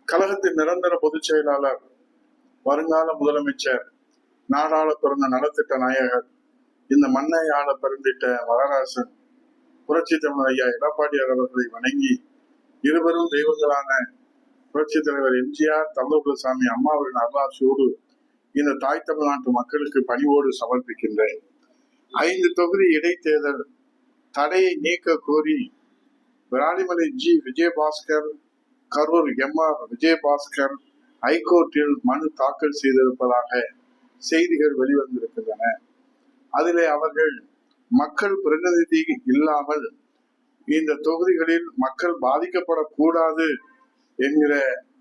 கழகத்தின் நிரந்தர பொதுச் செயலாளர், வருங்கால முதலமைச்சர், நாடாள பிறந்த நலத்திட்ட நாயகர், இந்த மண்ணை ஆள பிறந்திட்ட மகாராசன் புரட்சி தமிழர் ஐயா எடப்பாடியார் அவர்களை வணங்கி, இருவரும் தெய்வங்களான புரட்சி தலைவர் எம்ஜிஆர், தமிழ்சாமி அம்மாவின் அருளாசியோடு இந்த தாய் தமிழ்நாட்டு மக்களுக்கு பணிவோடு சமர்ப்பிக்கின்றேன். 5 தொகுதி இடைத்தேர்தல் தடையை நீக்க கோரி விராலிமலை ஜி. விஜயபாஸ்கர், கரூர் எம்.ஆர். விஜயபாஸ்கர் ஹைகோர்ட்டில் மனு தாக்கல் செய்திருப்பதாக செய்திகள் வெளிவந்திருக்கின்றன. அதிலே அவர்கள் மக்கள் பிரதிநிதி இல்லாமல் இந்த தொகுதிகளில் மக்கள் பாதிக்கப்படக்கூடாது என்கிற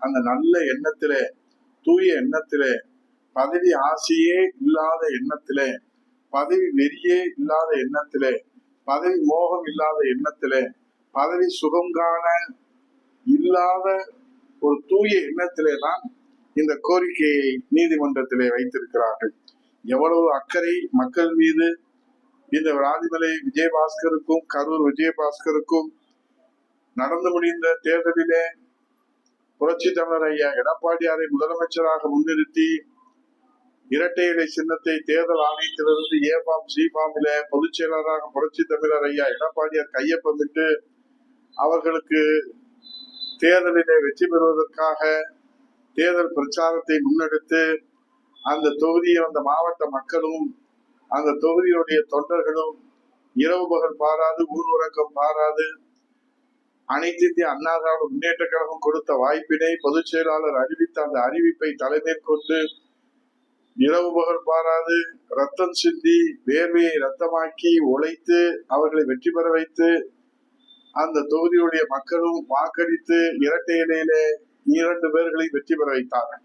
அந்த நல்ல எண்ணத்திலே, தூய எண்ணத்திலே, பதவி ஆசையே இல்லாத எண்ணத்திலே, பதவி வெறியே இல்லாத எண்ணத்திலே, பதவி மோகம் இல்லாத எண்ணத்திலே, பதவி சுகங்கான இல்லாத ஒரு தூய எண்ணத்திலே தான் இந்த கோரிக்கையை நீதிமன்றத்திலே வைத்திருக்கிறார்கள். எவ்வளவு அக்கறை மக்கள் மீது இந்த விராலிமலை விஜயபாஸ்கருக்கும் கரூர் விஜயபாஸ்கருக்கும் நடந்து முடிந்த தேர்தலிலே புரட்சி தமிழர் ஐயா எடப்பாடியாரை முதலமைச்சராக முன்னிறுத்தி இரட்டை இலை சின்னத்தை தேர்தல் ஆணையத்திலிருந்து ஏபாம் சிபாமில பொதுச் செயலாளராக புரட்சி தமிழர் ஐயா எடப்பாடியார் கையொப்பமிட்டு அவர்களுக்கு தேர்தலிலே வெற்றி பெறுவதற்காக தேர்தல் பிரச்சாரத்தை முன்னெடுத்து அந்த தொகுதியில் அந்த மாவட்ட மக்களும் அந்த தொகுதியுடைய தொண்டர்களும் இரவு பகல் பாராது, ஊர் உறக்கம் பாராது, அனைத்து இந்திய அண்ணா திராவிட முன்னேற்ற கழகம் கொடுத்த வாய்ப்பினை பொதுச் செயலாளர் அறிவித்த அந்த அறிவிப்பை தலைமேற்கொண்டு இரவு பகல் பாராது ரத்தம் சிந்தி வேர்வையை ரத்தமாக்கி உழைத்து அவர்களை வெற்றி பெற வைத்து அந்த தொகுதியுடைய மக்களும் வாக்களித்து இரட்டை இலையிலே 2 பேர்களை வெற்றி பெற வைத்தார்கள்.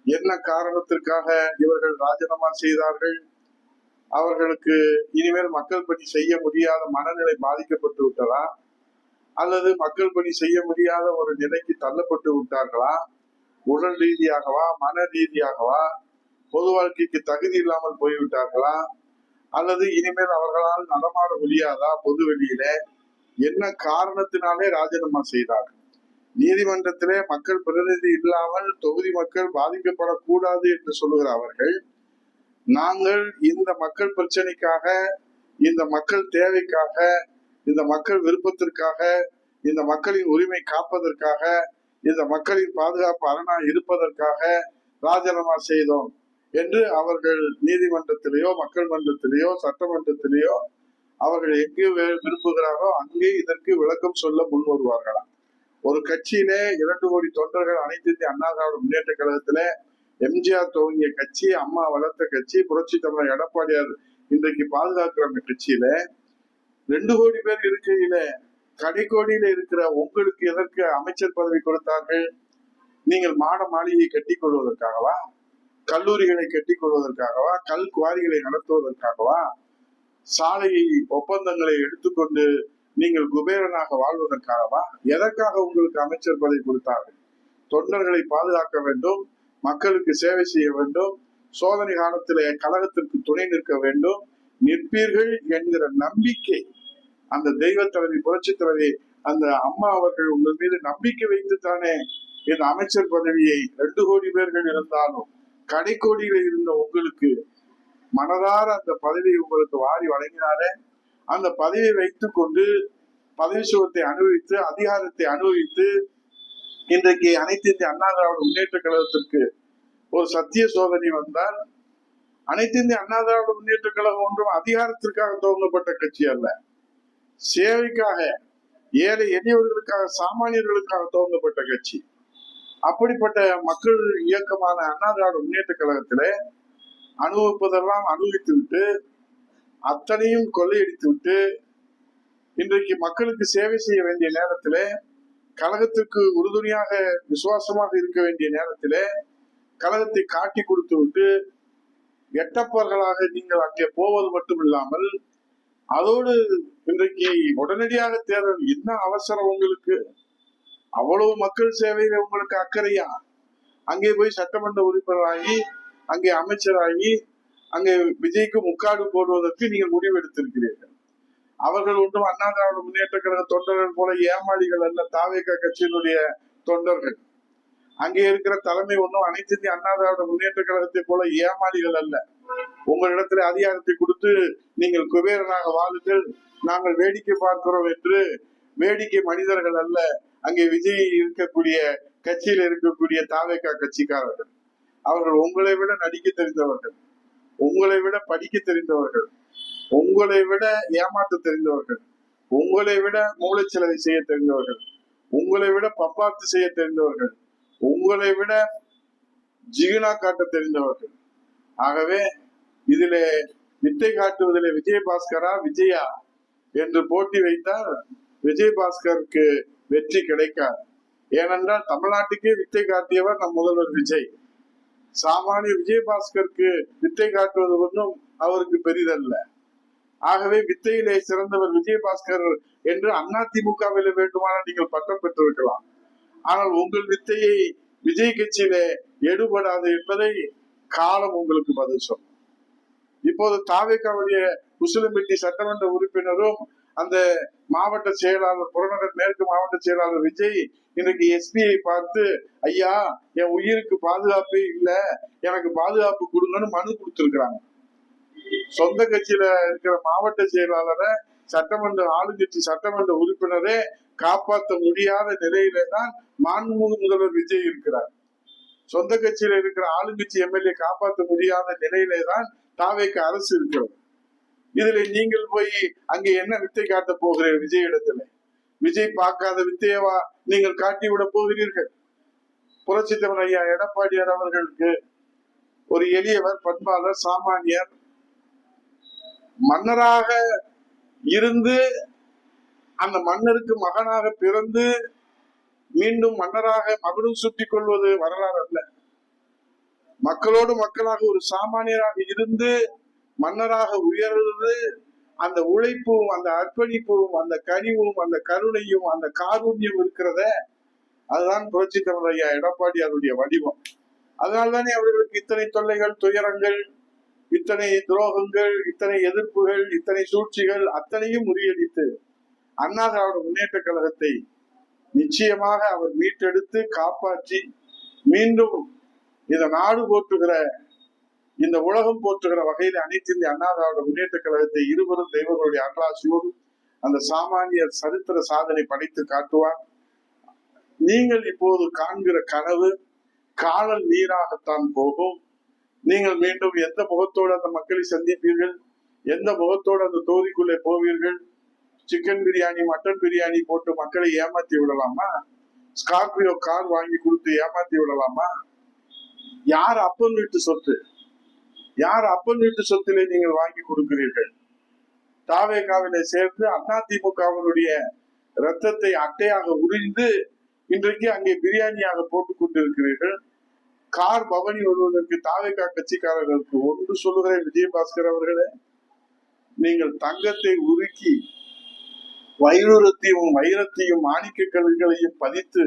என்ன காரணத்திற்காக இவர்கள் ராஜினாமா செய்தார்கள்? அவர்களுக்கு இனிமேல் மக்கள் பணி செய்ய முடியாத மனநிலை பாதிக்கப்பட்டு விட்டதா, அல்லது மக்கள் பணி செய்ய முடியாத ஒரு நிலைக்கு தள்ளப்பட்டு விட்டார்களா? உடல் ரீதியாகவா, மன ரீதியாகவா, பொது வாழ்க்கைக்கு தகுதி இல்லாமல் போய்விட்டார்களா, அல்லது இனிமேல் அவர்களால் நடமாட முடியாதா பொது வெளியில? என்ன காரணத்தினாலே ராஜினாமா செய்தார்கள்? நீதிமன்றத்திலே மக்கள் பிரதிநிதி இல்லாமல் தொகுதி மக்கள் பாதிக்கப்படக்கூடாது என்று சொல்லுகிற அவர்கள், நாங்கள் இந்த மக்கள் பிரச்சனைக்காக, இந்த மக்கள் தேவைக்காக, இந்த மக்கள் விருப்பத்திற்காக, இந்த மக்களின் உரிமை காப்பதற்காக, இந்த மக்களின் பாதுகாப்பு அரணா இருப்பதற்காக ராஜினாமா செய்தோம் என்று அவர்கள் நீதிமன்றத்திலேயோ மக்கள் மன்றத்திலேயோ சட்டமன்றத்திலேயோ அவர்கள் எங்கே விரும்புகிறாரோ அங்கே இதற்கு விளக்கம் சொல்ல முன் வருவார்களாம். ஒரு கட்சியிலே 2 கோடி தொண்டர்கள் அனைத்து இந்திய அண்ணா திராவிட முன்னேற்ற கழகத்திலே எம்ஜிஆர் துவங்கிய கட்சி, அம்மா வளர்த்த கட்சி, புரட்சி தமிழர் எடப்பாடியார் இன்றைக்கு பாதுகாக்கிற அந்த கட்சியில 2 கோடி பேர் இருக்கையில கடைக்கோடியில இருக்கிற உங்களுக்கு எதற்கு அமைச்சர் பதவி கொடுத்தார்கள்? நீங்கள் மாட மாளிகையை கட்டி கொள்வதற்காகவா, கல்லூரிகளை கட்டி கொள்வதற்காகவா, கல் குவாரிகளை நடத்துவதற்காகவா, சாலை ஒப்பந்தங்களை எடுத்துக்கொண்டு நீங்கள் குபேரனாக வாழ்வதற்காகவா? எதற்காக உங்களுக்கு அமைச்சர் பதவி கொடுத்தார்கள்? தொண்டர்களை பாதுகாக்க வேண்டும், மக்களுக்கு சேவை செய்ய வேண்டும், சோதனை காலத்திலே கழகத்திற்கு துணை நிற்க வேண்டும், நிற்பீர்கள் என்கிற நம்பிக்கை அந்த தெய்வ தலைவி புரட்சி தலைவி அந்த அம்மா அவர்கள் உங்கள் மீது நம்பிக்கை வைத்துத்தானே இந்த அமைச்சர் பதவியை 2 கோடி பேர்கள் இருந்தாலும் கடைக்கோடியில இருந்த உங்களுக்கு மனதார அந்த பதவியை உங்களுக்கு வாரி வழங்கினாரே. அந்த பதவியை வைத்துக் கொண்டு பதவி சுகத்தை அனுபவித்து அதிகாரத்தை அனுபவித்து இன்றைக்கு அனைத்து இந்திய அண்ணா திராவிட முன்னேற்ற கழகத்திற்கு ஒரு சத்திய சோதனை வந்தால், அனைத்து இந்திய அண்ணா திராவிட முன்னேற்ற கழகம் ஒன்றும் அதிகாரத்திற்காக துவங்கப்பட்ட கட்சி அல்ல, சேவைக்காக, ஏழை எளியவர்களுக்காக, சாமானியர்களுக்காக துவங்கப்பட்ட கட்சி. அப்படிப்பட்ட மக்கள் இயக்கமான அண்ணா திராவிட முன்னேற்ற கழகத்திலே அனுபவிப்பதெல்லாம் அனுபவித்து விட்டு அத்தனையும் கொள்ளையடித்து விட்டு இன்றைக்கு மக்களுக்கு சேவை செய்ய வேண்டிய நேரத்திலே, கழகத்திற்கு உறுதுணையாக விசுவாசமாக இருக்க வேண்டிய நேரத்திலே கழகத்தை காட்டி கொடுத்து விட்டு எட்டப்பர்களாக நீங்கள் அங்கே போவது மட்டும் இல்லாமல் அதோடு இன்றைக்கு உடனடியாக தேர்தல் என்ன அவசரம் உங்களுக்கு? அவ்வளவு மக்கள் சேவையில உங்களுக்கு அக்கறையா? அங்கே போய் சட்டமன்ற உறுப்பினராகி, அங்கே அமைச்சராகி, அங்கே விஜய்க்கு முக்காடு போடுவதற்கு நீங்கள் முடிவெடுத்திருக்கிறீர்கள். அவர்கள் ஒன்றும் அண்ணா திராவிட முன்னேற்ற கழக தொண்டர்கள் போல ஏமாளிகள் அல்ல, தாவேக கட்சியினுடைய தொண்டர்கள். அங்கே இருக்கிற தலைமை ஒன்றும் அனைத்து இந்திய அண்ணா திராவிட முன்னேற்ற கழகத்தை போல ஏமாளிகள் அல்ல. உங்களிடத்துல அதிகாரத்தை கொடுத்து நீங்கள் குபேரனாக வாழுங்கள், நாங்கள் வேடிக்கை பார்க்கிறோம் என்று வேடிக்கை மனிதர்கள் அல்ல. அங்கே விஜய் இருக்கக்கூடிய கட்சியில் இருக்கக்கூடிய தாவேகா கட்சிக்காரர்கள். அவர்கள் உங்களை விட நடிக்க தெரிந்தவர்கள், உங்களை விட படிக்க தெரிந்தவர்கள், உங்களை விட ஏமாற்ற தெரிந்தவர்கள், உங்களை விட மூளைச்சலவை செய்ய தெரிந்தவர்கள், உங்களை விட பப்பாத்து செய்ய தெரிந்தவர்கள், உங்களை விட ஜிகினா காட்ட தெரிந்தவர்கள். ஆகவே இதிலே வித்தை காட்டுவதிலே விஜயபாஸ்கரா விஜயா என்று போட்டி வைத்தால் விஜயபாஸ்கருக்கு வெற்றி கிடைக்காது. ஏனென்றால் தமிழ்நாட்டுக்கே வித்தை காட்டியவர் நம் முதல்வர் விஜய். சாமானிய விஜயபாஸ்கருக்கு வித்தை காட்டுவது ஒன்றும் அவருக்கு பெரிதல்ல. ஆகவே வித்தையிலே சிறந்தவர் விஜயபாஸ்கர் என்று அதிமுகவில் வேண்டுமானால் நீங்கள் பட்டம் பெற்றிருக்கலாம். ஆனால் உங்கள் வித்தையை விஜய் கட்சியிலே எடுபடாது என்பதை காலம் உங்களுக்கு பதில் சொல்லும். இப்போது தாவேகாவுடைய உசிலம்பட்டி சட்டமன்ற உறுப்பினரும் அந்த மாவட்ட செயலாளர், புறநகர் மேற்கு மாவட்ட செயலாளர் விஜய் இன்றைக்கு எஸ்பியை பார்த்து, ஐயா என் உயிருக்கு பாதுகாப்பே இல்லை, எனக்கு பாதுகாப்பு கொடுங்கன்னு மனு கொடுத்திருக்கிறாங்க. சொந்த கட்சியில இருக்கிற மாவட்ட செயலாளரை சட்டமன்ற ஆளுங்கட்சி சட்டமன்ற உறுப்பினரே காப்பாற்ற முடியாத நிலையிலே தான் மாண்புமிகு முதல்வர் விஜய் இருக்கிறார். சொந்த கட்சியில இருக்கிற ஆளுங்கட்சி எம்எல்ஏ காப்பாற்ற முடியாத நிலையிலே தான் தாவேக அரசு இருக்கிறது. இதுல நீங்கள் போய் அங்கே என்ன வித்தை காட்ட போகிறீர்கள்? விஜய் இடத்துல விஜய் பார்க்காத வித்தையவா நீங்கள் காட்டிவிட போகிறீர்கள்? புரட்சி தமிழர் ஐயா எடப்பாடியார் அவர்களுக்கு ஒரு எளியவர், பண்பாளர், சாமானியர், மன்னராக இருந்து அந்த மன்னருக்கு மகனாக பிறந்து மீண்டும் மன்னராக மகனும் சுட்டிக் கொள்வது வரலாறு அல்ல. மக்களோடு மக்களாக ஒரு சாமானியராக இருந்து மன்னராக உயர்வது, அந்த உழைப்பும் அந்த அர்ப்பணிப்பும் அந்த கனிவும் அந்த கருணையும் அந்த காருண்யம் இருக்கிறத, அதுதான் புரட்சி தமிழர் ஐயா எடப்பாடியாருடைய வடிவம். அதனால்தானே அவர்களுக்கு இத்தனை தொல்லைகள், துயரங்கள், இத்தனை துரோகங்கள், இத்தனை எதிர்ப்புகள், இத்தனை சூழ்ச்சிகள் அத்தனையும் முறியடித்து அண்ணா திராவிட முன்னேற்ற கழகத்தை நிச்சயமாக அவர் மீட்டெடுத்து காப்பாற்றி மீண்டும் இந்த நாடு போற்றுகிற, இந்த உலகம் போற்றுகிற வகையில் அனைத்து இந்திய அண்ணா திராவிட முன்னேற்ற கழகத்தை இருவரும் தெய்வங்களுடைய அருளாசியோடு அந்த சாமானியர் சரித்திர சாதனை படைத்து காட்டுவார். நீங்கள் இப்போது காண்கிற கனவு காணல் நீராகத்தான் போகும். நீங்கள் மீண்டும் எந்த முகத்தோடு அந்த மக்களை சந்திப்பீர்கள்? எந்த முகத்தோடு அந்த தொகுதிக்குள்ளே போவீர்கள்? சிக்கன் பிரியாணி, மட்டன் பிரியாணி போட்டு மக்களை ஏமாத்தி விடலாமா? ஸ்கார்பியோ கார் வாங்கி கொடுத்து ஏமாத்தி விடலாமா? யார் அப்பன் வீட்டு சொத்து? யார் அப்பன் வீட்டு சொத்திலே நீங்கள் வாங்கி கொடுக்கிறீர்கள்? தாவேகாவிலே சேர்ந்து அதிமுகவினுடைய ரத்தத்தை அட்டையாக உறிந்து இன்றைக்கு அங்கே பிரியாணியாக போட்டுக் கொண்டிருக்கிறீர்கள். கார் பவனி வருவதற்கு தாவேகா கட்சிக்காரர்களுக்கு ஒன்று சொல்லுகிறேன் விஜயபாஸ்கர் அவர்களே, நீங்கள் தங்கத்தை உருக்கி வைரத்தையும் மாணிக்க கல்களையும் பதித்து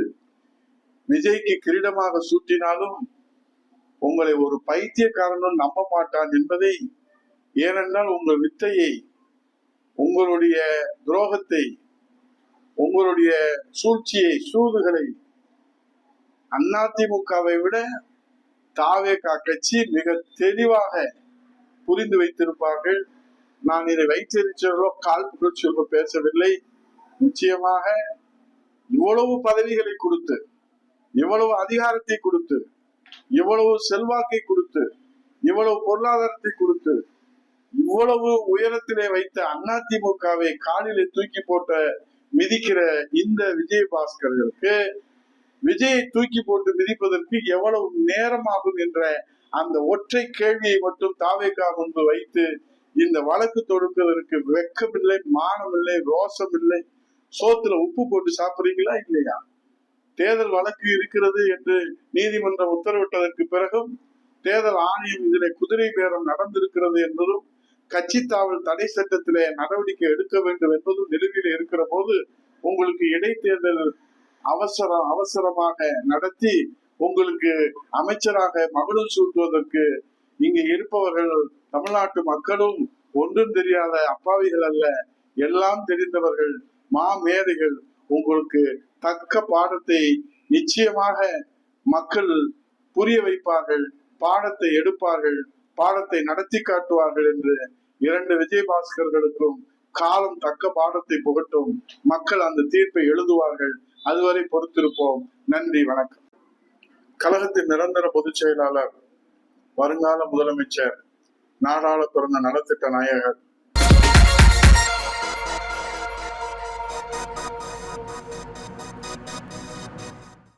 விஜய்க்கு கிரீடமாக சூட்டினாலும் உங்களை ஒரு பைத்தியக்காரனும் நம்ப மாட்டான் என்பதை, ஏனென்றால் உங்கள் வித்தையை, உங்களுடைய துரோகத்தை, உங்களுடைய சூழ்ச்சியை, சூதுகளை அதிமுகவை விட தாவேகா கட்சி மிக தெளிவாக புரிந்து வைத்திருப்பார்கள். நான் இதை வைத்திருச்சோ கால் புகழ்ச்சியோ பேசவில்லை. நிச்சயமாக இவ்வளவு பதவிகளை கொடுத்து, இவ்வளவு அதிகாரத்தை கொடுத்து, இவ்வளவு செல்வாக்கை கொடுத்து, இவ்வளவு பொருளாதாரத்தை கொடுத்து, இவ்வளவு உயரத்திலே வைத்த அதிமுகவை காலிலே தூக்கி போட்ட மிதிக்கிற இந்த விஜயபாஸ்கர்களுக்கு விஜயை தூக்கி போட்டு மிதிப்பதற்கு எவ்வளவு நேரமாகும் என்ற அந்த ஒற்றை கேள்வியை மட்டும் தாவேகா முன்பு வைத்து இந்த வழக்கு தொடுப்பதற்கு வெக்கமில்லை, மானமில்லை, ரோசம் இல்லை. சோத்துல உப்பு போட்டு சாப்பிடுறீங்களா இல்லையா? தேர்தல் வழக்கு இருக்கிறது என்று நீதிமன்றம் உத்தரவிட்டதற்கு பிறகும் தேர்தல் ஆணையம் இதிலே குதிரை பேரம் நடந்திருக்கிறது என்பதும் கட்சி தாவல் தடை சட்டத்திலே நடவடிக்கை எடுக்க வேண்டும் என்பதும் நிலுவையில் இருக்கிற போது உங்களுக்கு இடைத்தேர்தல் அவசரமாக நடத்தி உங்களுக்கு அமைச்சராக மகுடம் சூட்டுவதற்கு இங்கு இருப்பவர்கள் தமிழ்நாட்டு மக்களும் ஒன்றும் தெரியாத அப்பாவிகள் அல்ல, எல்லாம் தெரிந்தவர்கள், மேதைகள். உங்களுக்கு தக்க பாடத்தை நிச்சயமாக மக்கள் புரிய வைப்பார்கள், பாடத்தை எடுப்பார்கள், பாடத்தை நடத்தி காட்டுவார்கள் என்று 2 விஜயபாஸ்கர்களுக்கும் காலம் தக்க பாடத்தை புகட்டும். மக்கள் அந்த தீர்ப்பை எழுதுவார்கள். அதுவரை பொறுத்திருப்போம். நன்றி, வணக்கம். கழகத்தின் நிரந்தர பொதுச் செயலாளர், வருங்கால முதலமைச்சர், நாடாள பிறந்த நலத்திட்ட நாயகர்